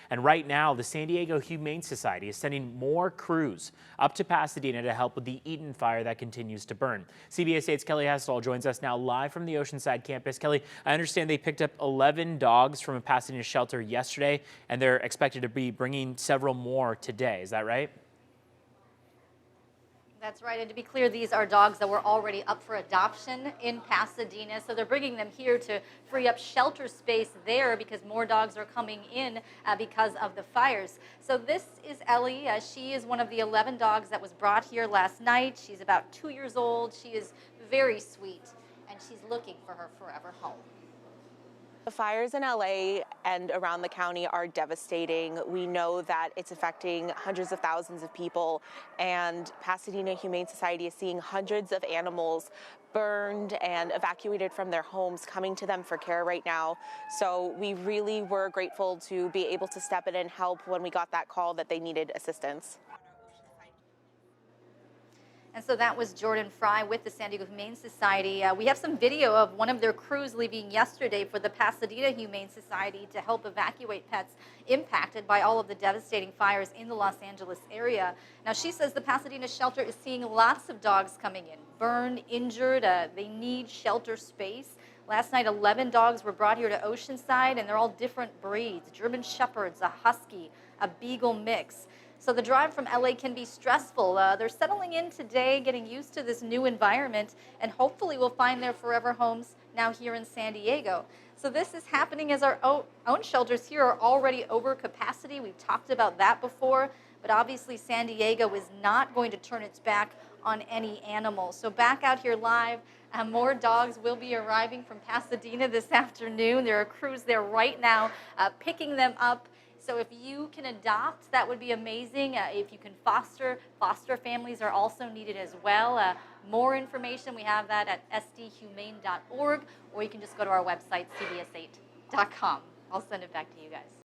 And right now, the San Diego Humane Society is sending more crews up to Pasadena to help with the Eaton fire that continues to burn. CBS 8's Kelly Hessel joins us now live from the Oceanside campus. Kelly, I understand they picked up 11 dogs from a Pasadena shelter yesterday, and they're expected to be bringing several more today. Is that right? That's right, and to be clear, these are dogs that were already up for adoption in Pasadena, so they're bringing them here to free up shelter space there because more dogs are coming in because of the fires. So this is Ellie. She is one of the 11 dogs that was brought here last night. She's about 2 years old. She is very sweet, and she's looking for her forever home. The fires in LA and around the county are devastating. We know that it's affecting hundreds of thousands of people, and Pasadena Humane Society is seeing hundreds of animals burned and evacuated from their homes coming to them for care right now. So we really were grateful to be able to step in and help when we got that call that they needed assistance. And so that was Jordan Fry with the San Diego Humane Society. We have some video of one of their crews leaving yesterday for the Pasadena Humane Society to help evacuate pets impacted by all of the devastating fires in the Los Angeles area. Now, she says the Pasadena shelter is seeing lots of dogs coming in, burned, injured. They need shelter space. Last night, 11 dogs were brought here to Oceanside, and they're all different breeds: German Shepherds, a Husky, a Beagle mix. So the drive from LA can be stressful. They're settling in today, getting used to this new environment, and hopefully will find their forever homes now here in San Diego. So this is happening as our own shelters here are already over capacity. We've talked about that before, but obviously San Diego is not going to turn its back on any animals. So back out here live, more dogs will be arriving from Pasadena this afternoon. There are crews there right now picking them up. So if you can adopt, that would be amazing. If you can foster families are also needed as well. More information, we have that at sdhumane.org, or you can just go to our website, cbs8.com. I'll send it back to you guys.